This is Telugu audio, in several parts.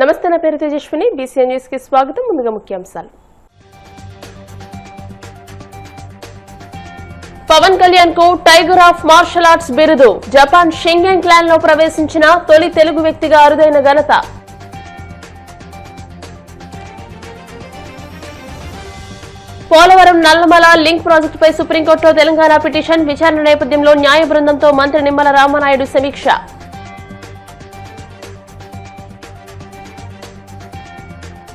నమస్తే, నా పేరు తేజస్విని. బీసీఎన్ న్యూస్ కి స్వాగతం. ముందుగా ముఖ్యాంశాలు. పవన్ కళ్యాణ్ కు టైగర్ ఆఫ్ మార్షల్ ఆర్ట్స్ బిరుదు. జపాన్ షెంగెన్ క్లాన్ లో ప్రవేశించిన తొలి తెలుగు వ్యక్తిగా అరుదైన ఘనత. పోలవరం నల్లమల లింక్ ప్రాజెక్టుపై సుప్రీంకోర్టులో తెలంగాణ పిటిషన్ విచారణ నేపథ్యంలో న్యాయ బృందంతో మంత్రి నిమ్మల రామనాయుడు సమీక్ష.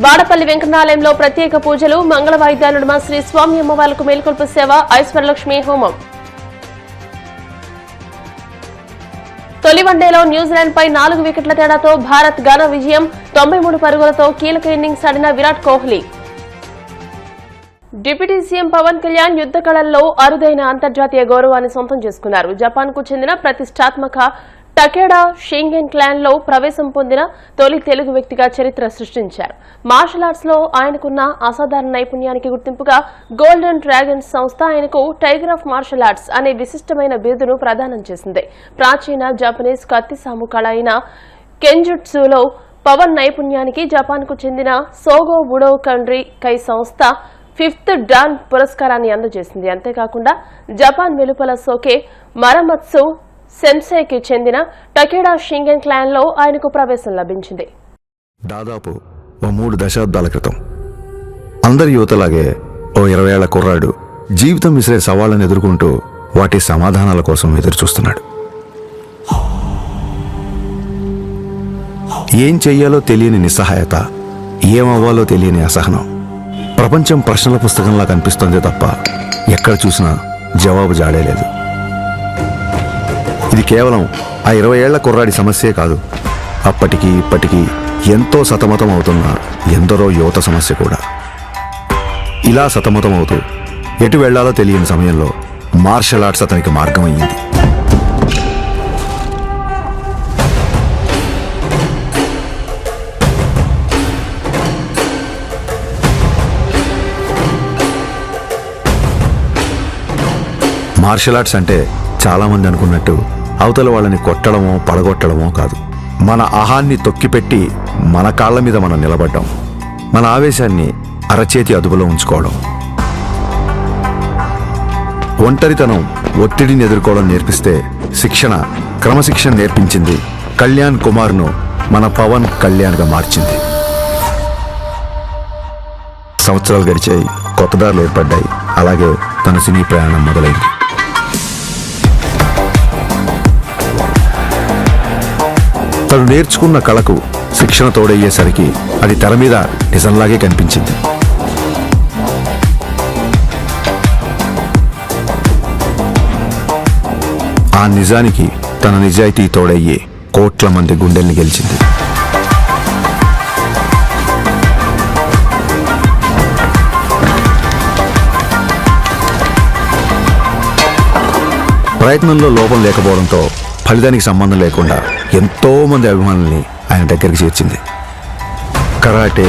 వాడపల్లి వెంకటాలయంలో ప్రత్యేక పూజలు, మంగళ వాయిద్యాల నడుమ శ్రీ స్వామి అమ్మవార్లకు మేల్కొల్పు సేవ, ఐశ్వర్యలక్ష్మి హోమం. తొలి వన్డేలో న్యూజిలాండ్ పై 4 వికెట్ల తేడాతో భారత్ ఘన విజయం. 93 పరుగులతో కీలక ఇన్నింగ్స్ ఆడిన విరాట్ కోహ్లీ. డిప్యూటీ సీఎం పవన్ కళ్యాణ్ యుద్ధ కళల్లో అరుదైన అంతర్జాతీయ గౌరవాన్ని సొంతం చేసుకున్నారు. జపాన్ కు చెందిన ప్రతిష్టాత్మక టకేడా షెంగెన్ క్లాన్ లో ప్రవేశం పొందిన తొలి తెలుగు వ్యక్తిగా చరిత్ర సృష్టించారు. మార్షల్ ఆర్ట్స్ లో ఆయనకున్న అసాధారణ నైపుణ్యానికి గుర్తింపుగా గోల్డెన్ డ్రాగన్స్ సంస్థ ఆయనకు టైగర్ ఆఫ్ మార్షల్ ఆర్ట్స్ అనే విశిష్టమైన బిరుదును ప్రదానం చేసింది. ప్రాచీన జపనీస్ కత్తి సాము కళ అయిన కెంజుట్సులో పవన్ నైపుణ్యానికి జపాన్ కు చెందిన సోగో బుడో కండ్రీ కై సంస్థ 5th డాన్ పురస్కారాన్ని అందజేసింది. అంతేకాకుండా జపాన్ వెలుపల సోకే మరమత్సు సెన్సైకి చెందిన టకేడా షింగెన్ క్లాన్ లో ఆయనకు ప్రవేశం లభించింది. దాదాపు 3 దశాబ్దాల క్రితం అందరి యువతలాగే 20 ఏళ్ల కుర్రాడు జీవితం విసిరే సవాళ్లను ఎదుర్కొంటూ వాటి సమాధానాల కోసం ఎదురుచూస్తున్నాడు. ఏం చెయ్యాలో తెలియని నిస్సహాయత, ఏమవ్వాలో తెలియని అసహనం. ప్రపంచం ప్రశ్నల పుస్తకంలా కనిపిస్తోందే తప్ప ఎక్కడ చూసినా జవాబు జాడేలేదు. ఇది కేవలం ఆ 20 ఏళ్ల కుర్రాడి సమస్యే కాదు, అప్పటికి ఇప్పటికీ ఎంతో సతమతం అవుతున్న ఎందరో యువత సమస్య కూడా. ఇలా సతమతం అవుతూ ఎటు వెళ్లాలో తెలియని సమయంలో మార్షల్ ఆర్ట్స్ అతనికి మార్గమయ్యింది. మార్షల్ ఆర్ట్స్ అంటే చాలామంది అనుకున్నట్టు అవతల వాళ్ళని కొట్టడమో పడగొట్టడమో కాదు. మన అహాన్ని తొక్కిపెట్టి మన కాళ్ల మీద మనం నిలబడ్డం, మన ఆవేశాన్ని అరచేతి అదుపులో ఉంచుకోవడం. ఒంటరితనం, ఒత్తిడిని ఎదుర్కోవడం నేర్పిస్తే శిక్షణ, క్రమశిక్షణ నేర్పించింది కళ్యాణ్ కుమార్ను మన పవన్ కళ్యాణ్గా మార్చింది. సంవత్సరాలు గడిచాయి, కొత్త దారులు ఏర్పడ్డాయి. అలాగే తన సినీ ప్రయాణం మొదలైంది. తను నేర్చుకున్న కళకు శిక్షణ తోడయ్యేసరికి అది తెర మీద నిజంలాగే కనిపించింది. ఆ నిజానికి తన నిజాయితీ తోడయ్యే కోట్ల మంది గుండెల్ని గెలిచింది. ప్రయత్నంలో లోపం లేకపోవడంతో ఫలితానికి సంబంధం లేకుండా ఎంతో మంది అభిమానుల్ని ఆయన దగ్గరికి చేర్చింది. కరాటే,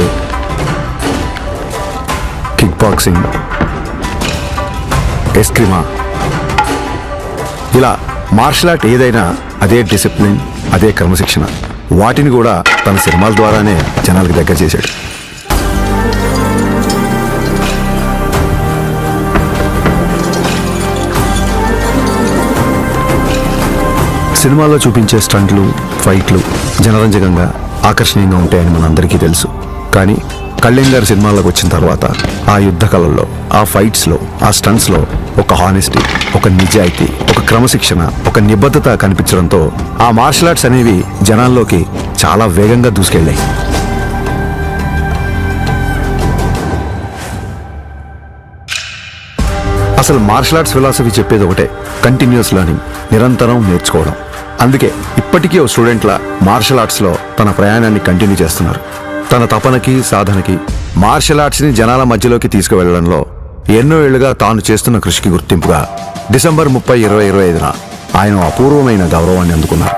కిక్ బాక్సింగ్, ఎస్క్రిమా, ఇలా మార్షల్ ఆర్ట్ ఏదైనా అదే డిసిప్లిన్, అదే క్రమశిక్షణ. వాటిని కూడా తన సినిమాల ద్వారానే జనాలకు దగ్గర చేశాడు. సినిమాల్లో చూపించే స్టంట్లు, ఫైట్లు జనరంజకంగా, ఆకర్షణీయంగా ఉంటాయని మనందరికీ తెలుసు. కానీ కళ్యాణ్ గారి సినిమాల్లోకి వచ్చిన తర్వాత ఆ యుద్ధ కళల్లో, ఆ ఫైట్స్లో, ఆ స్టంట్స్లో ఒక హానెస్టీ, ఒక నిజాయితీ, ఒక క్రమశిక్షణ, ఒక నిబద్ధత కనిపించడంతో ఆ మార్షల్ ఆర్ట్స్ అనేవి జనాల్లోకి చాలా వేగంగా దూసుకెళ్ళాయి. అసలు మార్షల్ ఆర్ట్స్ ఫిలాసఫీ చెప్పేది ఒకటే, కంటిన్యూస్ లెర్నింగ్, నిరంతరం నేర్చుకోవడం. అందుకే ఇప్పటికీ ఓ స్టూడెంట్లా మార్షల్ ఆర్ట్స్లో తన ప్రయాణాన్ని కంటిన్యూ చేస్తున్నారు. తన తపనకి, సాధనకి, మార్షల్ ఆర్ట్స్ని జనాల మధ్యలోకి తీసుకువెళ్లడంలో ఎన్నో ఏళ్లుగా తాను చేస్తున్న కృషికి గుర్తింపుగా డిసెంబర్ 30, 2025న ఆయన అపూర్వమైన గౌరవాన్ని అందుకున్నారు.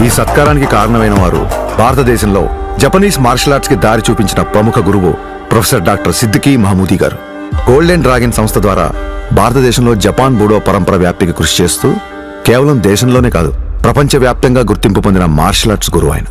ఈ సత్కారానికి కారణమైన వారు భారతదేశంలో జపనీస్ మార్షల్ ఆర్ట్స్ కి దారి చూపించిన ప్రముఖ గురువు ప్రొఫెసర్ డాక్టర్ సిద్దికీ మహమూదీ గారు. గోల్డెన్ డ్రాగన్ సంస్థ ద్వారా భారతదేశంలో జపాన్ బూడో పరంపర వ్యాప్తికి కృషి చేస్తూ కేవలం దేశంలోనే కాదు ప్రపంచవ్యాప్తంగా గుర్తింపు పొందిన మార్షల్ ఆర్ట్స్ గురువు ఆయన.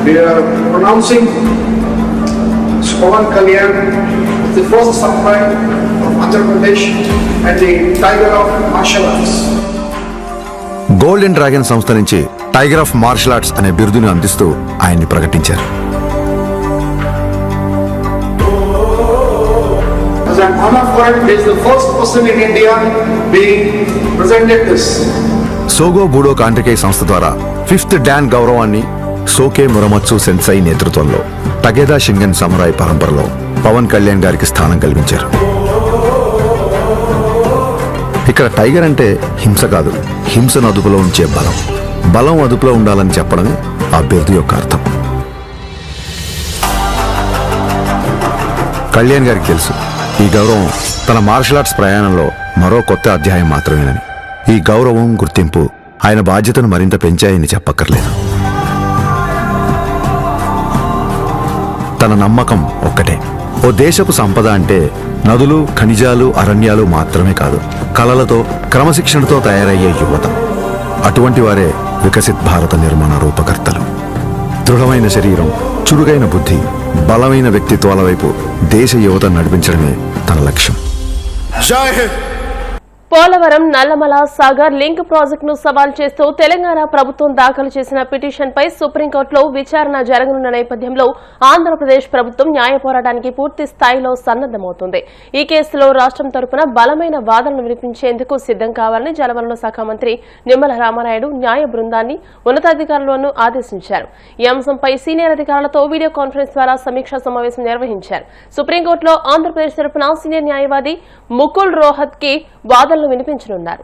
We are pronouncing Pawan Kalyan as the first samurai of Andhra Pradesh and the Tiger of Martial Arts. Golden dragon సంస్థ నుంచి టైగర్ ఆఫ్ మార్షల్ ఆర్ట్స్ అనే బిరుదును అందిస్తూ ఆయన్ని ప్రకటించారు. As an honor for it, he is the first person in India being presented this. సోగో బూడో కాంట్రికే సంస్థ ద్వారా 5th డాన్ గౌరవాన్ని సోకే మురమత్సు సెన్సై నేతృత్వంలో టగేదా షింగన్ సమురాయ్ పరంపరలో పవన్ కళ్యాణ్ గారికి స్థానం కల్పించారు. ఇక్కడ టైగర్ అంటే హింస కాదు, హింసను అదుపులో ఉంచే బలం. బలం అదుపులో ఉండాలని చెప్పడమే ఆ బిరుదు యొక్క అర్థం. కళ్యాణ్ గారికి తెలుసు ఈ గౌరవం తన మార్షల్ ఆర్ట్స్ ప్రయాణంలో మరో కొత్త అధ్యాయం మాత్రమేనని. ఈ గౌరవం, గుర్తింపు ఆయన బాధ్యతను మరింత పెంచాయని చెప్పక్కర్లేదు. తన నమ్మకం ఒక్కటే, ఓ దేశపు సంపద అంటే నదులు, ఖనిజాలు, అరణ్యాలు మాత్రమే కాదు, కళలతో, క్రమశిక్షణతో తయారయ్యే యువత. అటువంటి వారే వికసిత్ భారత నిర్మాణ రూపకర్తలు. దృఢమైన శరీరం, చురుగైన బుద్ధి, బలమైన వ్యక్తిత్వాల వైపు దేశ యువత నడిపించడమే తన లక్ష్యం. జై హింద్. పోలవరం నల్లమల సాగర్ లింక్ ప్రాజెక్టును సవాల్ చేస్తూ తెలంగాణ ప్రభుత్వం దాఖలు చేసిన పిటిషన్పై సుప్రీంకోర్టులో విచారణ జరగనున్న నేపథ్యంలో ఆంధ్రప్రదేశ్ ప్రభుత్వం న్యాయ పోరాటానికి పూర్తి స్థాయిలో సన్నద్దమవుతుంది. ఈ కేసులో రాష్ట్రం తరపున బలమైన వాదనలు వినిపించేందుకు సిద్దం కావాలని జలవనరుల శాఖ మంత్రి నిమ్మల రామానాయుడు న్యాయ బృందాన్ని, ఉన్నతాధికారులను ఆదేశించారు. ఈ అంశంపై సీనియర్ అధికారులతో వీడియో కాన్ఫరెన్స్ ద్వారా సమీక్షా సమావేశం నిర్వహించారు. సుప్రీంకోర్టులో ఆంధ్రప్రదేశ్ తరపున సీనియర్ న్యాయవాది ముకుల్ రోహత్ కి వాదనలు వినిపించనున్నారు.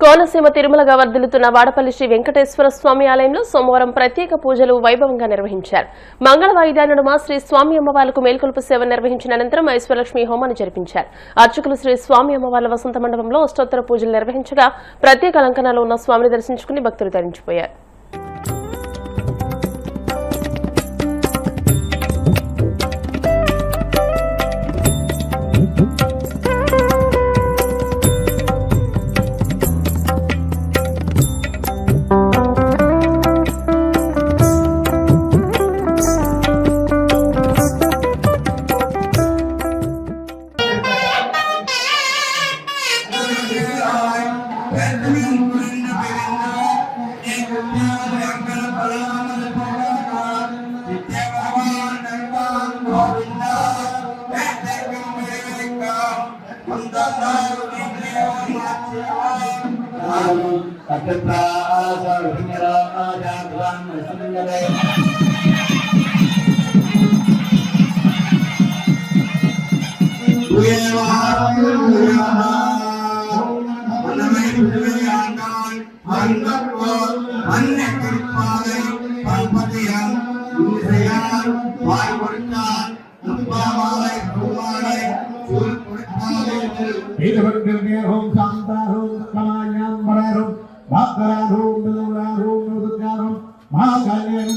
కోనసీమ తిరుమలగా వర్ధిల్లుతున్న వాడపల్లి శ్రీ వెంకటేశ్వర స్వామి ఆలయంలో సోమవారం ప్రత్యేక పూజలు వైభవంగా నిర్వహించారు. మంగళ వాయిద్యాల నడుమ శ్రీ స్వామి అమ్మవార్లకు మేల్కొలుపు సేవ నిర్వహించిన అనంతరం ఐశ్వర్యలక్ష్మి హోమాన్ని జరిపించారు. అర్చకులు శ్రీ స్వామి అమ్మవార్ల వసంత మండపంలో అష్టోత్తర పూజలు నిర్వహించగా ప్రత్యేక అలంకరణలో ఉన్న స్వామిని దర్శించుకుని భక్తులు తరించిపోయారు. ఏదవర్గర్గేహోం శాంతాహోం కమాయాం వరాహోం భాగరాహోం దలవరాహోం నోదగాహోం మహాకాళ్యాం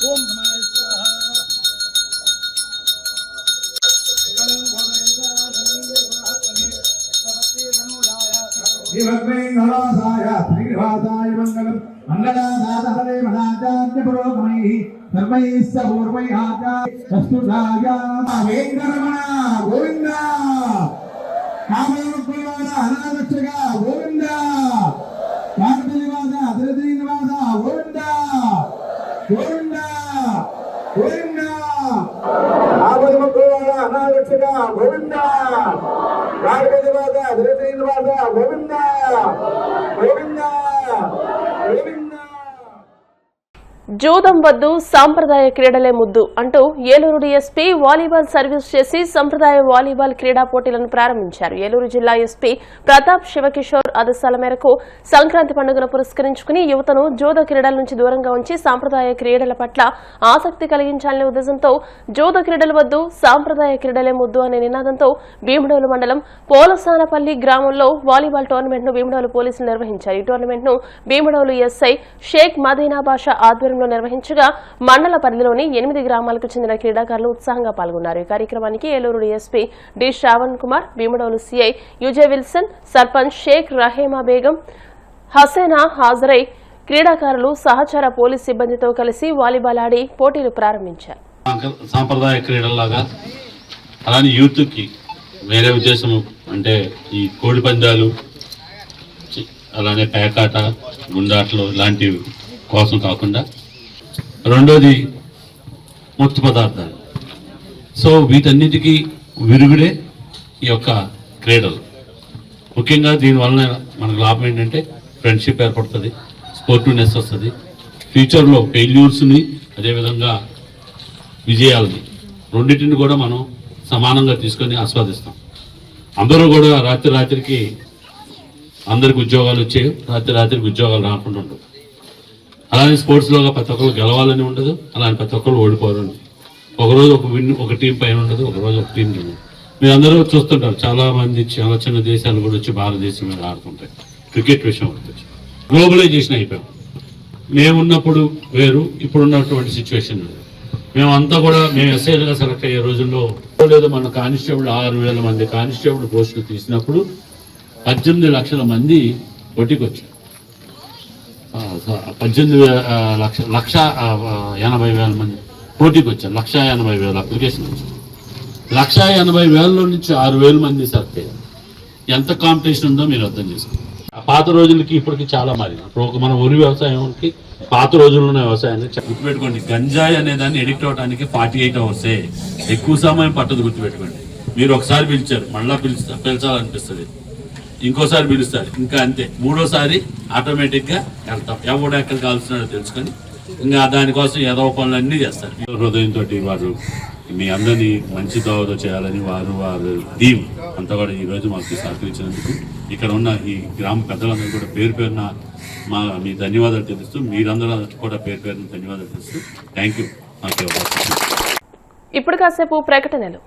ఓం నమః స్వాహా శ్రీభద్రేంద్రవాసాయ శ్రీనివాసాయ మంగళం మంగళాదాతహరే మహాచార్య పురోగమైః సర్వైశ్చ పూర్వైః వేంకటరమణ గోవింద కామరూపవాద అనాథక్షక గోవింద కాకతీయవాద శ్రీనివాస గోవింద గోవింద గోవింద కామరూపవాద అనాథక్షక గోవింద కాకతీయవాద శ్రీనివాస గోవింద గోవింద గోవింద. జూదం వద్దు సాంప్రదాయ క్రీడలే ముద్దు అంటూ ఏలూరు డీఎస్పీ వాలీబాల్ సర్వీస్ చేసి సంప్రదాయ వాలీబాల్ క్రీడా పోటీలను ప్రారంభించారు. ఏలూరు జిల్లా ఎస్పీ ప్రతాప్ శివకిషోర్ ఆదేశాల మేరకు సంక్రాంతి పండుగను పురస్కరించుకుని యువతను జూద క్రీడల నుంచి దూరంగా ఉంచి సాంప్రదాయ క్రీడల పట్ల ఆసక్తి కలిగించాలనే ఉద్దేశంతో జూద క్రీడల వద్దు సాంప్రదాయ క్రీడలే ముద్దు అనే నినాదంతో భీమడోలు మండలం పోలసానపల్లి గ్రామంలో వాలీబాల్ టోర్నమెంట్ ను భీమడోలు పోలీసులు నిర్వహించారు. ఈ టోర్నమెంట్ ను భీమడోలు ఎస్ఐ షేక్ మదీనా బాషా ఆధ్వర్యంలో నిర్వహించగా మండల పరిధిలోని 8 గ్రామాలకు చెందిన క్రీడాకారులు ఉత్సాహంగా పాల్గొన్నారు. ఈ కార్యక్రమానికి Eluru DSP D Shravan Kumar, Bhimadolu CI U J Wilson, sarpanch Shaik Rahema Begum, Hasena హాజరై క్రీడాకారులు సహచర పోలీస్ సిబ్బందితో కలిసి వాలీబాల్ ఆడి పోటీలు ప్రారంభించారు. సాంప్రదాయ క్రీడల్లాగా అలానే యూత్కి వేరే ఉద్దేశం అంటే ఈ కోడి పందాలు అలానే పేకాట గుండాట్లు లాంటివి కోసం కాకుండా రెండోది మత్తు పదార్థాలు. సో వీటన్నిటికీ విరుగుడే ఈ యొక్క క్రీడలు. ముఖ్యంగా దీనివలన మనకు లాభం ఏంటంటే ఫ్రెండ్షిప్ ఏర్పడుతుంది, స్పోర్టివ్నెస్ వస్తుంది, ఫ్యూచర్లో ఫెయిల్యూర్స్ని అదేవిధంగా విజయాలని రెండింటిని కూడా మనం సమానంగా తీసుకొని ఆస్వాదిస్తాం. అందరూ కూడా రాత్రికి అందరికి ఉద్యోగాలు వచ్చాయి, రాత్రికి ఉద్యోగాలు రాకుండా ఉండవు. అలానే స్పోర్ట్స్లో ప్రతి ఒక్కరు గెలవాలని ఉండదు, అలానే ప్రతి ఒక్కరు ఓడిపోవాలని. ఒకరోజు ఒక టీం పైన ఉండదు, ఒకరోజు ఒక టీం ఉండదు. మీరు అందరూ చూస్తుంటారు, చాలా మంది చాలా చిన్న దేశాలు కూడా వచ్చి భారతదేశం మీద ఆడుతుంటాయి. క్రికెట్ విషయం వచ్చి గ్లోబలైజేషన్ అయిపోయాం. మేమున్నప్పుడు వేరు, ఇప్పుడున్నటువంటి సిచ్యువేషన్ వేరు. మేమంతా కూడా మేము ఎస్ఐలుగా సెలెక్ట్ అయ్యే రోజుల్లో లేదు, మన కానిస్టేబుల్ 6,000 మంది కానిస్టేబుల్ పోస్టులు తీసినప్పుడు 18 లక్షల మంది పోటీకి వచ్చారు. 18,80,000 మంది పోటీకి వచ్చారు. 1,80,000 అప్లికేషన్ వచ్చారు. 1,80,000 నుంచి 6,000 మంది సెలెక్ట్ అయ్యారు. ఎంత కాంపిటీషన్ ఉందో మీరు అర్థం చేసుకోండి. పాత రోజులకి ఇప్పటికి చాలా మారింది. ఇప్పుడు మన ఊరి వ్యవసాయానికి పాత రోజుల్లోనే వ్యవసాయాన్ని గుర్తుపెట్టుకోండి. గంజాయి అనే దాన్ని ఎడిక్ట్ అవడానికి 48 అవర్సే, ఎక్కువ సమయం పట్టదు. గుర్తుపెట్టుకోండి. మీరు ఒకసారి పిలిచారు, మళ్ళా పిలిచాలనిపిస్తుంది, ఇంకోసారి పిలుస్తారు, ఇంకా అంతే. మూడోసారి ఆటోమేటిక్గా వెళ్తాం. ఎవడు ఎక్కడ కాల్స్తున్నాడో తెలుసుకొని ఇంకా దానికోసం ఏదో పనులన్నీ చేస్తారు. హృదయంతో వారు మీ అందరినీ మంచి దోవతో చేయాలని వారి టీం అంతా కూడా ఈరోజు మాకు సహకరించినందుకు ఇక్కడ ఉన్న ఈ గ్రామ పెద్దలందరూ కూడా పేరు పేరున మీ ధన్యవాదాలు తెలుస్తూ, మీరందరూ కూడా పేరు పేరున ధన్యవాదాలు తెలుస్తూ థ్యాంక్ యూ. ఇప్పుడు కాసేపు ప్రకటనలు.